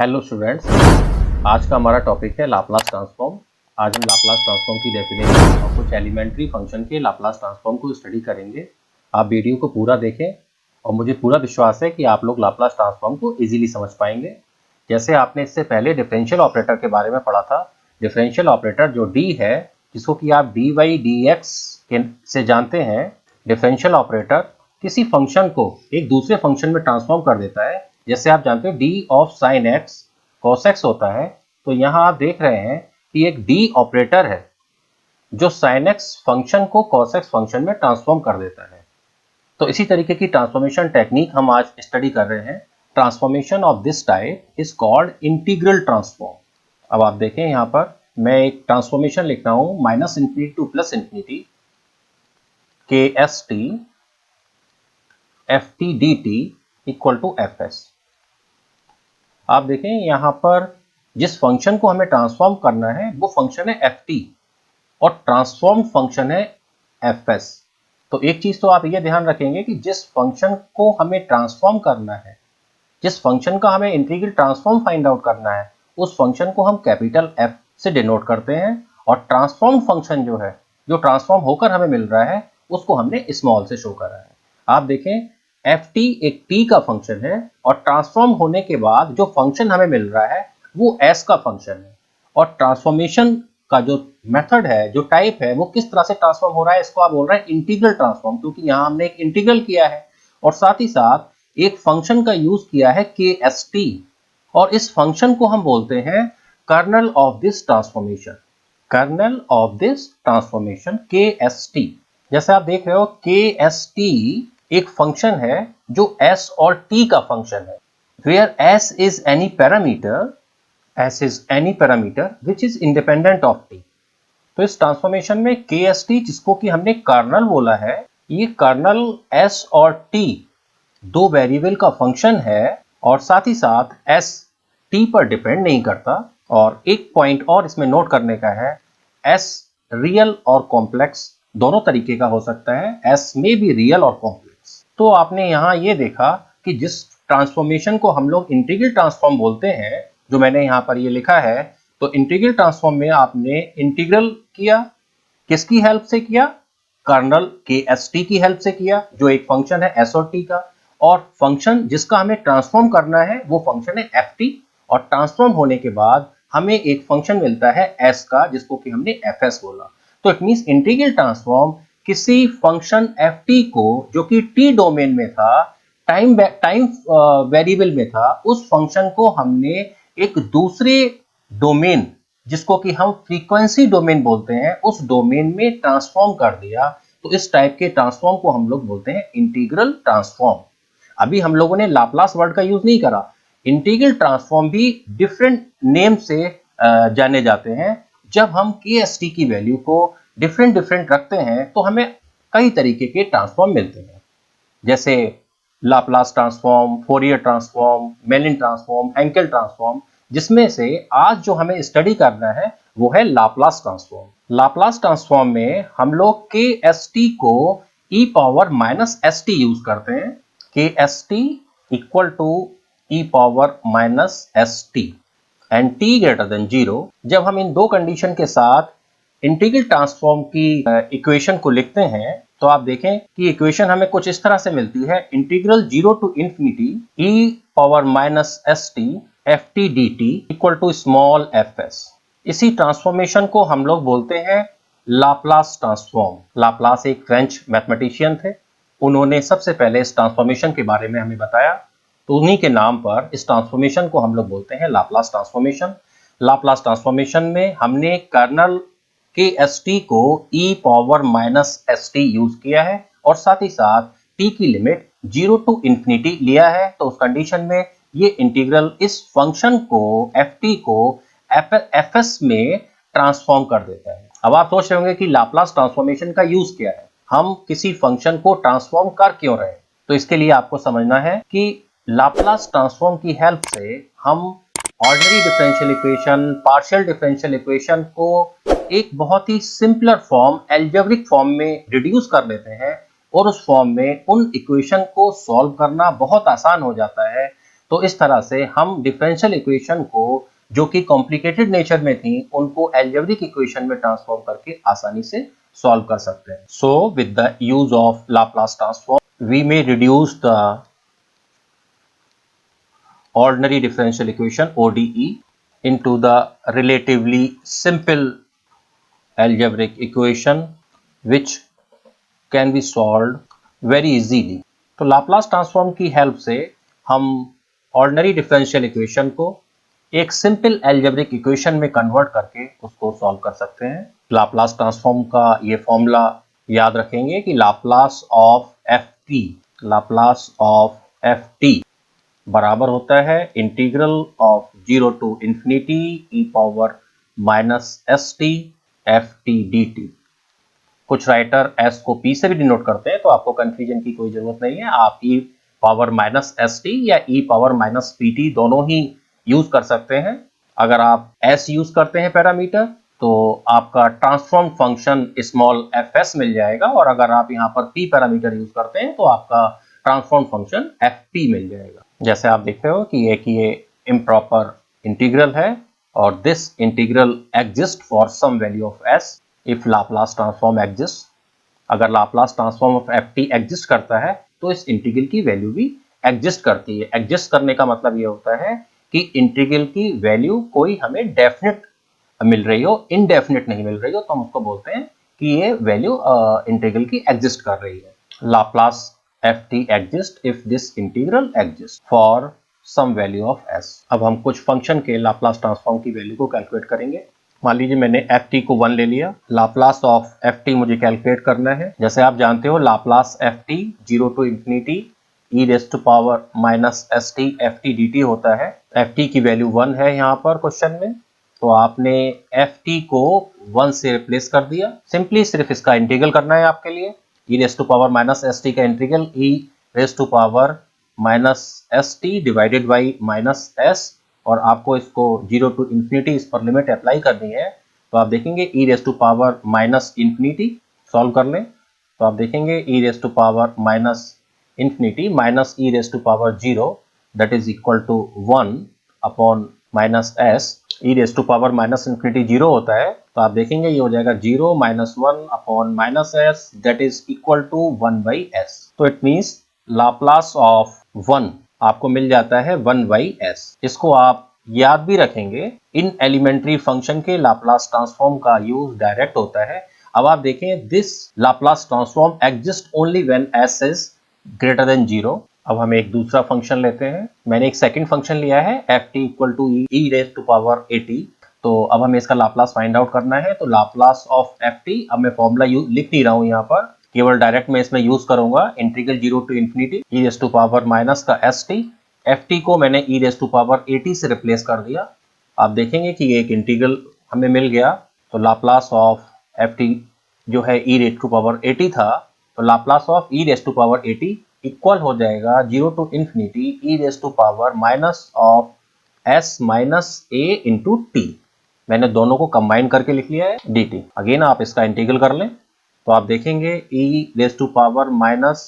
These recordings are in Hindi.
हेलो स्टूडेंट्स, आज का हमारा टॉपिक है लाप्लास ट्रांसफॉर्म। आज हम लाप्लास ट्रांसफॉर्म की डेफिनेशन और कुछ एलिमेंट्री फंक्शन के लाप्लास ट्रांसफॉर्म को स्टडी करेंगे। आप वीडियो को पूरा देखें और मुझे पूरा विश्वास है कि आप लोग लाप्लास ट्रांसफॉर्म को इजीली समझ पाएंगे। जैसे आपने इससे पहले डिफरेंशियल ऑपरेटर के बारे में पढ़ा था। डिफरेंशियल ऑपरेटर जो डी है, जिसको कि आप डी वाई डी एक्स से जानते हैं, डिफरेंशियल ऑपरेटर किसी फंक्शन को एक दूसरे फंक्शन में ट्रांसफॉर्म कर देता है। जैसे आप जानते हैं D of sine x cos x होता है, तो यहाँ आप देख रहे हैं कि एक डी ऑपरेटर है जो साइन एक्स फंक्शन को कॉस एक्स फंक्शन में ट्रांसफॉर्म कर देता है। तो इसी तरीके की ट्रांसफॉर्मेशन टेक्निक हम आज स्टडी कर रहे हैं। Transformation of this type is called integral transform. अब आप देखें यहाँ पर मैं एक ट्रांसफॉर्मेशन लिख रहा हूँ minus infinity to plus infinity K S T F T D T equal to F S. आप देखें यहाँ पर जिस फंक्शन को हमें ट्रांसफॉर्म करना है वो फंक्शन है एफ टी और ट्रांसफॉर्म फंक्शन है एफ एस। तो एक चीज तो आप ये ध्यान रखेंगे कि जिस फंक्शन को हमें ट्रांसफॉर्म करना है, जिस फंक्शन का हमें इंटीग्रल ट्रांसफॉर्म फाइंड आउट करना है, उस फंक्शन को हम कैपिटल एफ से डिनोट करते हैं और ट्रांसफॉर्म फंक्शन जो है, जो ट्रांसफॉर्म होकर हमें मिल रहा है, उसको हमने स्मॉल से शो करा है। आप देखें एफ टी एक टी का फंक्शन है और ट्रांसफॉर्म होने के बाद जो फंक्शन हमें मिल रहा है वो एस का फंक्शन है। और ट्रांसफॉर्मेशन का जो मेथड है, जो टाइप है, वो किस तरह से ट्रांसफॉर्म हो रहा है, इसको आप बोल रहे हैं इंटीग्रल ट्रांसफॉर्म, क्योंकि यहाँ हमने एक इंटीग्रल किया है और साथ ही साथ एक फंक्शन का यूज किया है के एस टी, और इस फंक्शन को हम बोलते हैं kernel of this transformation. Kernel of this transformation के एस टी। जैसे आप देख रहे हो के एस टी एक फंक्शन है जो s और t का फंक्शन है, where s is any parameter which is independent of t। तो इस ट्रांसफॉर्मेशन में kst, जिसको कि हमने कर्नल बोला है, ये कर्नल s और t दो वेरिएबल का फंक्शन है और साथ ही साथ s t पर डिपेंड नहीं करता। और एक पॉइंट और इसमें नोट करने का है, s रियल और कॉम्प्लेक्स दोनों तरीके का हो सकता है, s में भी रियल और कॉम्प्लेक्स। तो आपने यहाँ ये देखा कि जिस ट्रांसफॉर्मेशन को हम लोग इंटीग्रल ट्रांसफॉर्म बोलते हैं, जो मैंने यहाँ पर ये लिखा है, तो इंटीग्रल ट्रांसफॉर्म में आपने इंटीग्रल किया, किसकी हेल्प से किया? कर्नल के एस टी की हेल्प से किया, जो एक फंक्शन है एस और टी का, और फंक्शन जिसका हमें ट्रांसफॉर्म करना है वो फंक्शन है एफ टी, और ट्रांसफॉर्म होने के बाद हमें एक फंक्शन मिलता है एस का, जिसको कि हमने एफ एस बोला। तो इट मींस इंटीग्रल ट्रांसफॉर्म किसी फंक्शन एफ टी को, जो कि टी डोमेन में था, टाइम वेरिएबल में था, उस फंक्शन को हमने एक दूसरे डोमेन, जिसको कि हम फ्रीक्वेंसी डोमेन बोलते हैं, उस डोमेन में ट्रांसफॉर्म कर दिया। तो इस टाइप के ट्रांसफॉर्म को हम लोग बोलते हैं इंटीग्रल ट्रांसफॉर्म। अभी हम लोगों ने लाप्लास वर्ड का यूज नहीं करा। इंटीग्रल ट्रांसफॉर्म भी डिफरेंट नेम से जाने जाते हैं। जब हम के एस टी की वैल्यू को डिफरेंट रखते हैं तो हमें कई तरीके के ट्रांसफॉर्म मिलते हैं, जैसे Laplace transform, Fourier transform, Mellin transform, Hankel transform, जिसमें से आज जो हमें स्टडी करना है वो है लाप्लास ट्रांसफॉर्म। लाप्लास ट्रांसफॉर्म में हम लोग के एस टी को e power minus S T use करते हैं। K S T equal to e power minus S T and T greater than 0। जब हम इन दो कंडीशन के साथ इंटीग्रल ट्रांसफॉर्म की इक्वेशन को लिखते हैं, तो आप देखें कि इक्वेशन हमें कुछ इस तरह से मिलती है, integral 0 to infinity E power minus S T F T D T equal to small F S. इसी ट्रांसफॉर्मेशन को हम लोग बोलते हैं लाप्लास ट्रांसफॉर्म। लाप्लास एक फ्रेंच मैथमेटिशियन थे, उन्होंने सबसे पहले इस ट्रांसफॉर्मेशन के बारे में हमें बताया, तो उन्हीं के नाम पर इस ट्रांसफॉर्मेशन को हम लोग बोलते हैं लाप्लास ट्रांसफॉर्मेशन। लाप्लास ट्रांसफॉर्मेशन में हमने कर्नल के एस टी को e power minus S T use किया है और साथ ही साथ टी की लिमिट 0 टू इंफिनिटी लिया है। तो उस कंडीशन में ये इंटीग्रल इस फंक्शन को एफ टी को एफ एस में ट्रांसफॉर्म कर देता है। अब आप सोच रहे होंगे कि लाप्लास ट्रांसफॉर्मेशन का यूज क्या है, हम किसी फंक्शन को ट्रांसफॉर्म कर क्यों रहे हैं? तो इसके लिए आपको समझना है कि लाप्लास ट्रांसफॉर्म की हेल्प से हम ordinary differential equation, partial differential equation को एक बहुत ही सिंपलर फॉर्म, एल्जेब्रिक फॉर्म में रिड्यूस कर लेते हैं और उस फॉर्म में उन इक्वेशन को सॉल्व करना बहुत आसान हो जाता है। तो इस तरह से हम डिफरेंशियल इक्वेशन को जो कि कॉम्प्लिकेटेड नेचर में थी उनको एल्जेब्रिक इक्वेशन में ट्रांसफॉर्म करके आसानी से सॉल्व कर सकते हैं। So with the use of Laplace transform we may reduce the ordinary differential equation ODE into the relatively simple algebraic equation which can be solved very easily। तो लाप्लास ट्रांसफॉर्म की हेल्प से हम ऑर्डिनरी डिफरेंशियल इक्वेशन को एक सिंपल एल्जेब्रिक इक्वेशन में कन्वर्ट करके उसको सॉल्व कर सकते हैं। लाप्लास ट्रांसफॉर्म का ये फॉर्मूला याद रखेंगे कि लाप्लास ऑफ एफ टी बराबर होता है integral of 0 to infinity E power minus S T F T D T. कुछ राइटर एस को पी से भी डिनोट करते हैं, तो आपको कंफ्यूजन की कोई जरूरत नहीं है। आप ई पावर माइनस एस टी या ई पावर माइनस पी टी दोनों ही यूज कर सकते हैं। अगर आप एस यूज करते हैं पैरामीटर तो आपका transform function small F S मिल जाएगा, और अगर आप यहाँ पर पी पैरामीटर यूज करते हैं तो आपका ट्रांसफॉर्म फंक्शन एफ पी मिल जाएगा। जैसे आप देख रहे हो कि ये इम्प्रॉपर इंटीग्रल है और this integral exist for some value of S if Laplace transform exist. अगर Laplace transform of F T exist करता है तो इस इंटीग्रल की वैल्यू भी एग्जिस्ट करती है। एग्जिस्ट करने का मतलब ये होता है कि इंटीग्रल की वैल्यू कोई हमें डेफिनेट मिल रही हो, इनडेफिनेट नहीं मिल रही हो, तो हम उसको बोलते हैं कि ये वैल्यू इंटीग्रल की एग्जिस्ट कर रही है। Laplace F T exist if this integral exist for some value of S. अब हम कुछ फंक्शन के लाप्लास ट्रांसफॉर्म की वैल्यू को कैलकुलेट करेंगे। मान लीजिए मैंने एफ टी को 1 ले लिया, लाप्लास ऑफ एफ टी मुझे कैलकुलेट करना है। जैसे आप जानते हो Laplace F T 0 to infinity E raise to power minus S T F T D T होता है। एफ टी की वैल्यू 1 है यहाँ पर क्वेश्चन में, तो आपने एफ टी को 1 से रिप्लेस कर दिया। सिंपली सिर्फ इसका इंटीग्रल करना है आपके लिए। E raise to power minus S T का integral e raise to power minus S T divided by minus S, और आपको इसको 0 टू इंफिनिटी इस पर लिमिट अप्लाई करनी है। तो आप देखेंगे e raise to power minus infinity solve कर लें तो आप देखेंगे e raise to power minus infinity minus e raise to power 0 that is equal to 1 upon minus S. E raise to power minus infinity 0 होता है, तो आप देखेंगे ये हो जाएगा 0 minus 1 upon minus S that is equal to 1 by S. तो इट मीन्स लाप्लास ऑफ 1 आपको मिल जाता है 1 बाई एस। इसको आप याद भी रखेंगे। इन एलिमेंट्री फंक्शन के लाप्लास ट्रांसफॉर्म का यूज डायरेक्ट होता है। अब आप देखें this Laplace transform exist only when S is greater than 0। अब हम एक दूसरा फंक्शन लेते हैं। मैंने एक सेकंड फंक्शन लिया है F T equal to E raise to power A T. तो अब हमें इसका लाप्लास फाइंड आउट करना है। तो लाप्लास ऑफ एफ टी, अब मैं फॉर्मूला लिख नहीं रहा हूं यहाँ पर, केवल डायरेक्ट मैं इसमें यूज करूंगा integral 0 to infinity E raise to power minus का एस टी। एफ टी को मैंने e raise to power A T से रिप्लेस कर दिया। आप देखेंगे कि ये एक इंटीग्रल हमें मिल गया। तो लाप्लास ऑफ एफ टी जो है e raise to power A T था, तो Laplace of e raise to power A T equal हो जाएगा 0 to infinity E raise to power minus of S minus A into T. मैंने दोनों को कंबाइन करके लिख लिया है डी टी। अगेन आप इसका इंटीग्रल कर लें तो आप देखेंगे e raise to power minus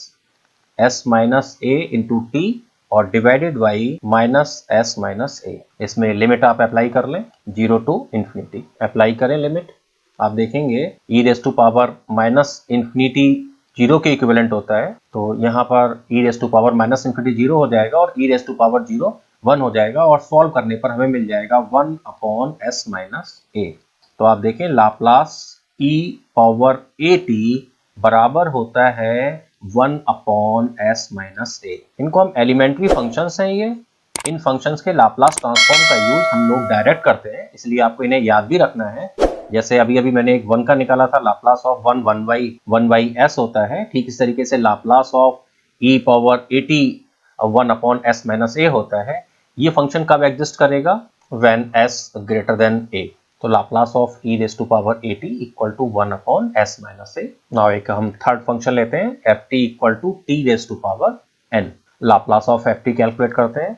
S minus A into T और divided by minus S minus A. इसमें लिमिट आप अप्लाई कर लें 0 टू इंफिनिटी, अप्लाई करें लिमिट। आप देखेंगे e raise to power minus infinity 0 के इक्विवेलेंट होता है, तो यहाँ पर e raise to power minus infinity 0 हो जाएगा और ई रेज टू पावर 0 1 हो जाएगा, और सॉल्व करने पर हमें मिल जाएगा 1 अपॉन एस माइनस ए। तो आप देखें Laplace E power A T बराबर होता है 1 अपॉन एस माइनस ए। इनको हम एलिमेंट्री फंक्शंस हैं ये। इन फंक्शंस के लाप्लास ट्रांसफॉर्म का यूज हम लोग डायरेक्ट करते हैं, इसलिए आपको इन्हें याद भी रखना है। जैसे अभी अभी मैंने एक 1 का निकाला था, लाप्लास ऑफ 1 बाई एस होता है। ठीक इस तरीके से Laplace of e power A T 1 upon S minus A होता है। ये फंक्शन कब एग्जिस्ट करेगा? When S greater than A. तो Laplace of e raise to power A T equal to 1 upon S minus A. Now एक हम थर्ड फंक्शन लेते हैं F T equal to T raise to power N. Laplace of F T calculate करते हैं।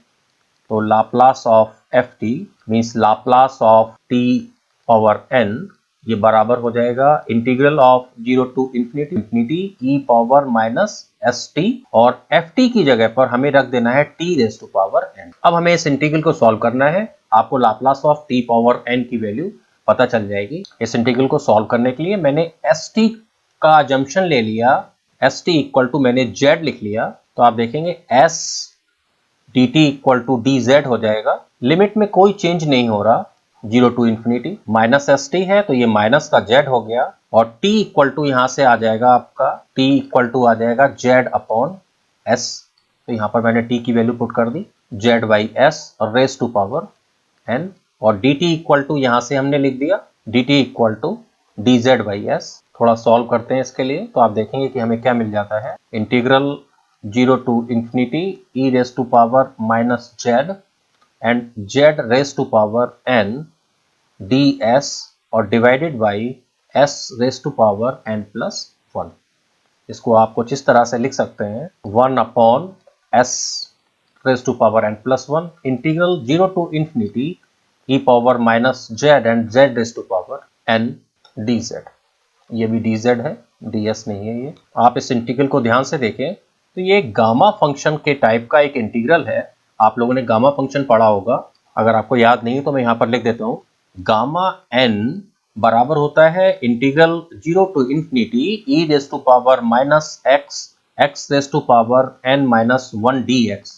तो Laplace of F T means Laplace of T power N, ये बराबर हो जाएगा integral of 0 to infinity E power minus S T, और एफ टी की जगह पर हमें रख देना है T raise to power N. n। अब हमें इस इंटीग्रल को सॉल्व करना है। आपको Laplace of t power n की वैल्यू पता चल जाएगी। इस इंटीग्रल को सॉल्व करने के लिए मैंने st का अजम्पशन ले लिया, st इक्वल टू मैंने z लिख लिया, तो आप देखेंगे s dt equal to dz हो जाएगा। लिमिट में कोई चेंज नहीं हो रहा, 0 to infinity. Minus S T है तो ये माइनस का z हो गया, और t इक्वल टू यहाँ से आ जाएगा आपका, t इक्वल टू आ जाएगा z अपॉन s। तो यहाँ पर मैंने t की वैल्यू पुट कर दी, z बाई s और रेस टू पावर n, और dt इक्वल टू यहाँ से हमने लिख दिया dt equal to dz by s। थोड़ा सॉल्व करते हैं इसके लिए, तो आप देखेंगे कि हमें क्या मिल जाता है। Integral 0 to infinity e raise to power minus z and z raise to power n ds और divided by s raise to power n plus 1। इसको आप कुछ इस तरह से लिख सकते हैं, 1 upon s raise to power n plus 1 integral 0 to infinity e power minus z and z raise to power n dz। ये भी dz है, ds नहीं है। ये आप इस इंटीग्रल को ध्यान से देखें तो ये गामा फंक्शन के टाइप का एक इंटीग्रल है। आप लोगों ने गामा फंक्शन पढ़ा होगा, अगर आपको याद नहीं तो मैं यहाँ पर लिख देता हूँ। गामा n बराबर होता है integral 0 to infinity e raise to power minus x raise to power n minus 1 dx।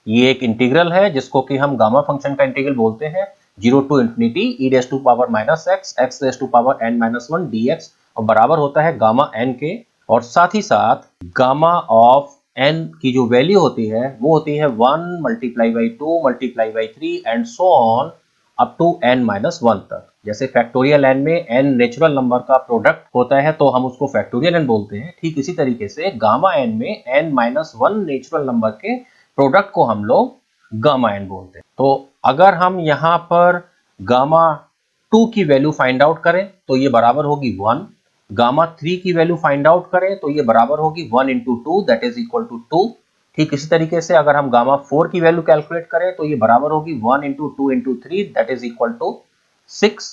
ये एक इंटीग्रल है जिसको कि हम गामा फंक्शन का इंटीग्रल बोलते हैं, 0 to infinity e raise to power minus x raise to power n minus 1 dx, और बराबर होता है गामा n के। और साथ ही साथ गामा ऑफ n की जो वैल्यू होती है वो होती है 1 multiply by 2 multiply by 3 and so on up to n minus 1 तक। जैसे फैक्टोरियल n में n नेचुरल नंबर का प्रोडक्ट होता है तो हम उसको फैक्टोरियल n बोलते हैं, ठीक इसी तरीके से गामा n में n माइनस 1 नेचुरल नंबर के प्रोडक्ट को हम लोग गामा n बोलते हैं। तो अगर हम यहाँ पर गामा 2 की वैल्यू फाइंड आउट करें तो ये बराबर होगी 1, गामा 3 की वैल्यू फाइंड आउट करें तो ये बराबर होगी 1 into 2 that is equal to 2। ठीक इसी तरीके से अगर हम गामा 4 की वैल्यू कैलकुलेट करें तो ये बराबर होगी 1 into 2 into 3 that is equal to 6।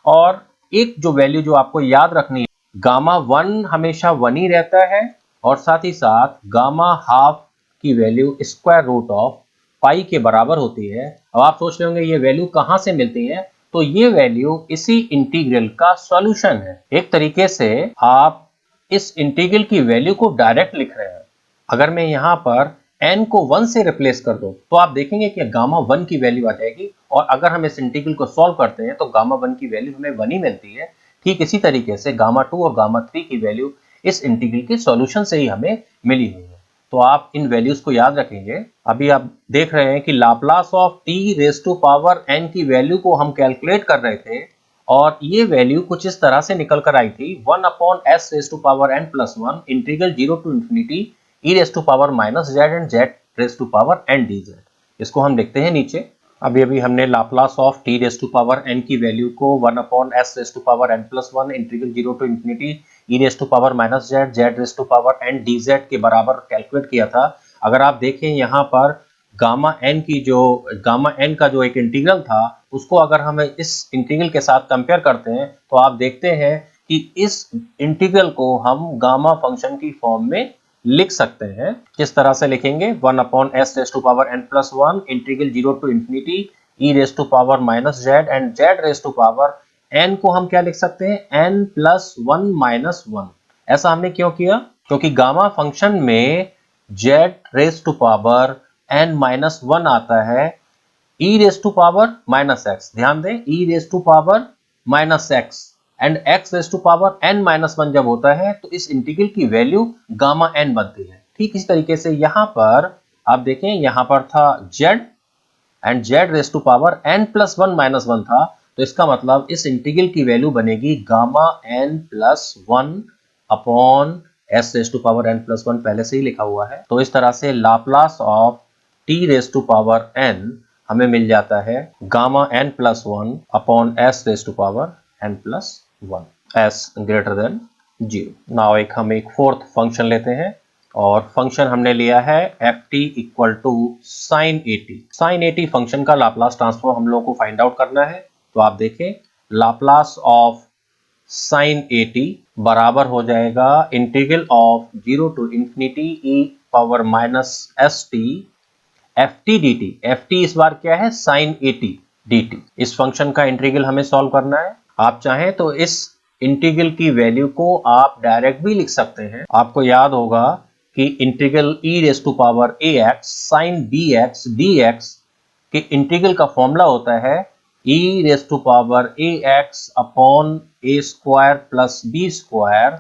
और एक जो वैल्यू जो आपको याद रखनी है, गामा 1 हमेशा 1 ही रहता है, और साथ ही साथ गामा हाफ की वैल्यू स्क्वायर रूट ऑफ पाई के बराबर होती है। अब आप सोच रहे होंगे ये वैल्यू कहाँ से मिलती है, तो ये वैल्यू इसी इंटीग्रल का सॉल्यूशन है। एक तरीके से आप इस इंटीग्रल की वैल्यू को डायरेक्ट लिख रहे हैं। अगर मैं यहाँ पर n को 1 से रिप्लेस कर दूं तो आप देखेंगे कि गामा 1 की वैल्यू आ जाएगी, और अगर हम इस इंटीग्रल को सॉल्व करते हैं तो गामा 1 की वैल्यू हमें 1 ही मिलती है। ठीक इसी तरीके से गामा 2 और गामा 3 की वैल्यू इस इंटीग्रल के सॉल्यूशन से ही हमें मिली हुई है। तो आप इन वैल्यूज को याद रखेंगे। अभी आप देख रहे हैं कि Laplace of t raise to power n की वैल्यू को हम कैलकुलेट कर रहे थे, और ये वैल्यू कुछ इस तरह से निकल कर आई थी, 1 upon s raise to power n plus 1 integral 0 to infinity e raise to power minus z and z raise to power n dz। इसको हम देखते हैं नीचे। अभी हमने Laplace of t raise to power n की वैल्यू को 1 upon s raise to power n plus 1 integral 0 to infinity e raise to power minus z raise to power n dz के बराबर कैलकुलेट किया था। अगर आप देखें यहाँ पर गामा n का जो एक इंटीग्रल था उसको अगर हम इस इंटीग्रल के साथ कंपेयर करते हैं तो आप देखते हैं कि इस इंटीग्रल को हम गामा फंक्शन की फॉर्म में लिख सकते हैं। किस तरह से लिखेंगे, 1 upon s raise to power n plus 1 integral 0 to infinity e raise to power minus z and z raise to power n को हम क्या लिख सकते हैं, n प्लस 1 माइनस 1। ऐसा हमने क्यों किया, क्योंकि गामा फंक्शन में z raise to power n minus 1 आता है e raise to power minus x। ध्यान दें, e raise to power minus x and x raise to power n minus 1 जब होता है तो इस इंटीग्रल की वैल्यू गामा n बनती है। ठीक इस तरीके से यहाँ पर आप देखें, यहाँ पर था z and z raise to power n plus 1 minus 1 था, तो इसका मतलब इस इंटीग्रल की वैल्यू बनेगी gamma n plus 1 upon s raise to power n plus 1 पहले से ही लिखा हुआ है। तो इस तरह से Laplace of t raise to power n हमें मिल जाता है gamma n plus 1 upon s raise to power n plus 1 s greater than 0। Now हम एक फोर्थ फंक्शन लेते हैं, और फंक्शन हमने लिया है ft equal to sine 80। Sine 80 function का लाप्लास ट्रांसफॉर्म हम लोगों को फाइंड आउट करना है। तो आप देखें, लाप्लास ऑफ साइन 80 बराबर हो जाएगा integral of 0 to infinity e power minus st F T D T, F T इस बार क्या है, sine A T D T. इस फंक्शन का इंटीग्रल हमें सॉल्व करना है। आप चाहें तो इस इंटीग्रल की वैल्यू को आप डायरेक्ट भी लिख सकते हैं। आपको याद होगा कि integral e raise to power A X sine B X D X के इंटीग्रल का फॉर्मूला होता है e raise to power A X upon A square plus B square,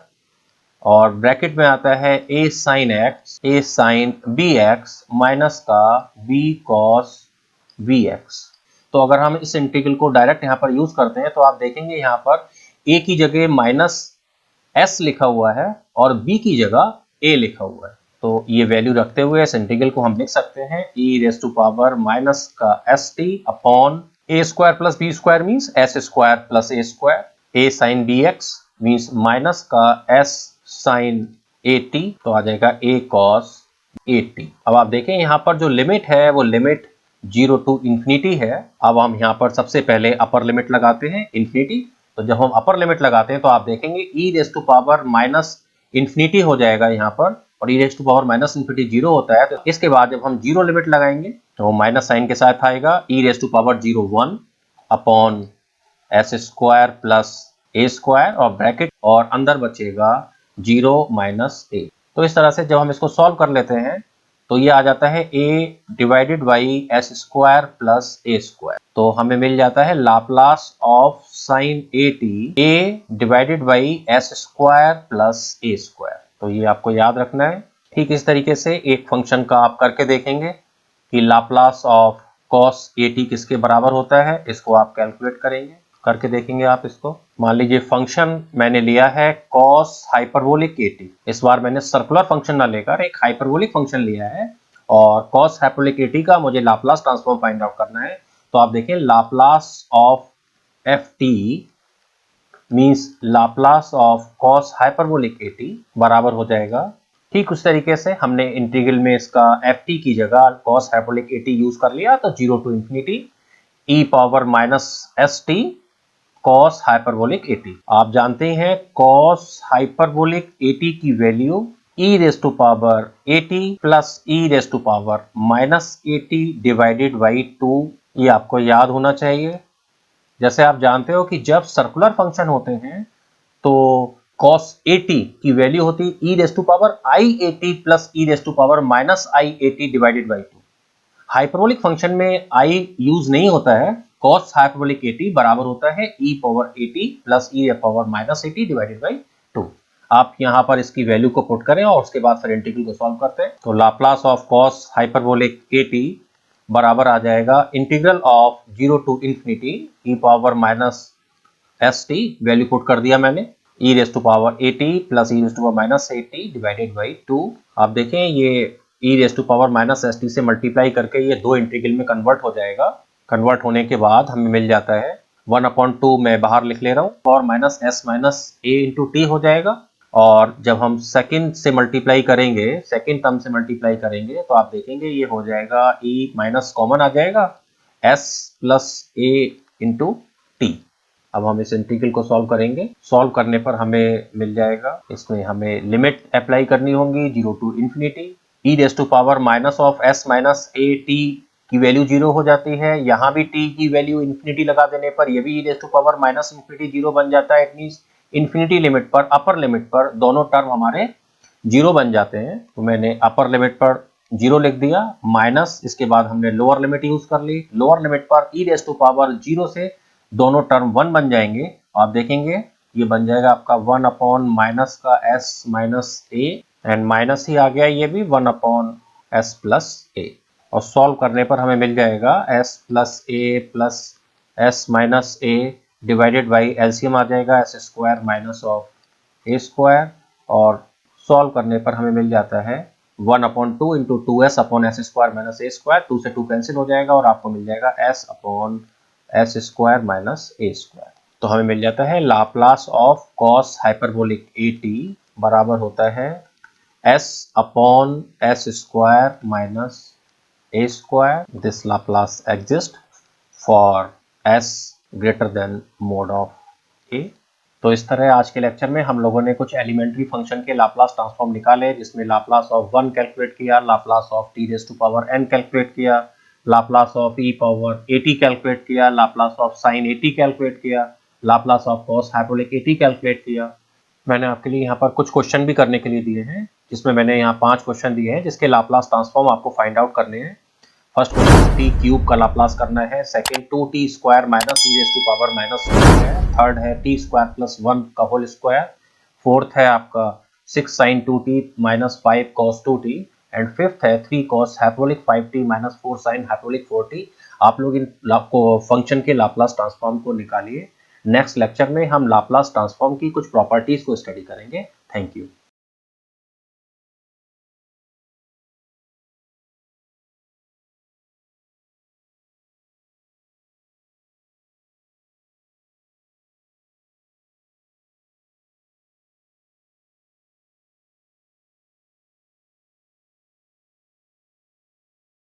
और ब्रैकेट में आता है A sine B X minus का बी कॉस बी एक्स। तो अगर हम इस इंटीग्रल को डायरेक्ट यहाँ पर यूज करते हैं तो आप देखेंगे यहाँ पर a की जगह माइनस s लिखा हुआ है और b की जगह a लिखा हुआ है। तो ये वैल्यू रखते हुए इस इंटीग्रल को हम लिख सकते हैं e raise to power minus का S T upon A square plus B square means S square plus A square, a sine B X means minus का s साइन ए टी, तो आ जाएगा a कॉस ए टी। अब आप देखें यहाँ पर जो लिमिट है वो लिमिट 0 टू इंफिनिटी है। अब हम यहाँ पर सबसे पहले अपर लिमिट लगाते हैं इंफिनिटी। तो जब हम अपर लिमिट लगाते हैं तो आप देखेंगे e raise to power minus infinity हो जाएगा यहाँ पर, और e raise to power minus infinity 0 होता है। तो इसके बाद जब हम 0 लिमिट लगाएंगे तो माइनस साइन के साथ आएगा e raise to power 0 1 upon S square plus A square और ब्रैकेट, और अंदर बचेगा 0 माइनस ए। तो इस तरह से जब हम इसको सॉल्व कर लेते हैं तो ये आ जाता है a divided by S square plus A square. तो हमें मिल जाता है Laplace of sign A T a divided by S square plus A square. तो ये आपको याद रखना है। ठीक इस तरीके से एक फंक्शन का आप करके देखेंगे कि Laplace of cos A T किसके बराबर होता है, इसको आप कैलकुलेट करेंगे, करके देखेंगे आप इसको। मान लीजिए फंक्शन मैंने लिया है कॉस हाइपरबोलिक ए टी। इस बार मैंने सर्कुलर फंक्शन ना लेकर एक हाइपरबोलिक फंक्शन लिया है और कॉस हाइपरबोलिक ए टी का मुझे लाप्लास ट्रांसफॉर्म फाइंड आउट करना है। तो आप देखें Laplace of F T means Laplace of cos hyperbolic A T बराबर हो जाएगा। ठीक उस तरीके से हमने इंटीग्रल में इसका एफ टी की जगह cos hyperbolic A T use कर लिया, तो 0 to infinity E power minus S T cos hyperbolic A T. आप जानते हैं कॉस हाइपरबोलिक ए टी की value E raise to power A T plus E raise to power minus A T divided by 2। ये आपको याद होना चाहिए। जैसे आप जानते हो कि जब सर्कुलर फंक्शन होते हैं तो cos ए टी की वैल्यू होती है e raise to power I A T plus E raise to power minus I A T divided by 2। Hyperbolic function में आई यूज नहीं होता है। cos हाइपरबोलिक ए टी बराबर होता है e power A T plus e power minus A T divided by 2। आप यहाँ पर इसकी वैल्यू को पुट करें और उसके बाद फिर इंटीग्रल को सॉल्व करते हैं। तो Laplace of cos hyperbolic A T बराबर आ जाएगा integral of 0 to infinity e power minus S T, value put कर दिया मैंने, e raise to power A T plus e raise to power minus A T divided by 2। आप देखें ये e raise to power minus S T से मल्टीप्लाई करके ये दो इंटीग्रल में कन्वर्ट हो जाएगा। कन्वर्ट होने के बाद हमें मिल जाता है 1/2 मैं बाहर लिख ले रहा हूँ और minus S minus A into T हो जाएगा। और जब हम सेकंड से मल्टीप्लाई करेंगे, सेकंड टर्म से मल्टीप्लाई करेंगे तो आप देखेंगे ये हो जाएगा e माइनस कॉमन आ जाएगा s प्लस ए इंटू टी। अब हम इस इंटीग्रल को सॉल्व करेंगे। सॉल्व करने पर हमें मिल जाएगा, इसमें हमें लिमिट अप्लाई करनी होगी 0 to infinity E raise to power minus of S minus A T की वैल्यू 0 हो जाती है। यहाँ भी t की वैल्यू इंफिनिटी लगा देने पर ये भी e raise to power minus infinity 0 बन जाता है। इट मींस इंफिनिटी लिमिट पर, अपर लिमिट पर दोनों टर्म हमारे 0 बन जाते हैं। तो मैंने अपर लिमिट पर 0 लिख दिया, माइनस इसके बाद हमने लोअर लिमिट यूज कर ली। लोअर लिमिट पर ई रेस टू पावर 0 से दोनों टर्म 1 बन जाएंगे। आप देखेंगे ये बन जाएगा आपका 1 अपॉन माइनस का s minus A, and minus ही आ गया ये भी 1 अपॉन s प्लस ए। और सॉल्व करने पर हमें मिल जाएगा s plus s minus A divided by LCM आ जाएगा S square minus of A square, और सॉल्व करने पर हमें मिल जाता है 1/2 into 2s upon S square minus A square. 2 से 2 कैंसिल हो जाएगा और आपको मिल जाएगा s upon S square minus A square. तो हमें मिल जाता है Laplace of cos hyperbolic A T बराबर होता है s upon S square minus a square. This Laplace exists for s greater than mod of a. तो इस तरह आज के लेक्चर में हम लोगों ने कुछ एलिमेंट्री फंक्शन के लाप्लास ट्रांसफॉर्म निकाले, जिसमें लाप्लास ऑफ 1 कैलकुलेट किया, Laplace of t raise to power n calculate किया, Laplace of e power at calculate किया, Laplace of sine at calculate किया, Laplace of cos hyperbolic at calculate किया। मैंने आपके लिए यहाँ पर कुछ क्वेश्चन भी करने के लिए दिए हैं, जिसमें मैंने यहाँ 5 क्वेश्चन दिए हैं जिसके लाप्लास ट्रांसफॉर्म आपको फाइंड आउट करने हैं। फर्स्ट क्वेश्चन टी क्यूब का लाप्लास करना है, second 2t square minus e raise to power minus है, थर्ड है t स्क्वायर प्लस 1 का होल स्क्वायर, फोर्थ है आपका 6 sin 2t minus 5 cos 2t and fifth है 3 cos hyperbolic 5t minus 4 sin hyperbolic 4t। आप लोग इन फंक्शन के लाप्लास ट्रांसफॉर्म को निकालिए। नेक्स्ट लेक्चर में हम लाप्लास ट्रांसफॉर्म की कुछ प्रॉपर्टीज को स्टडी करेंगे। Thank you.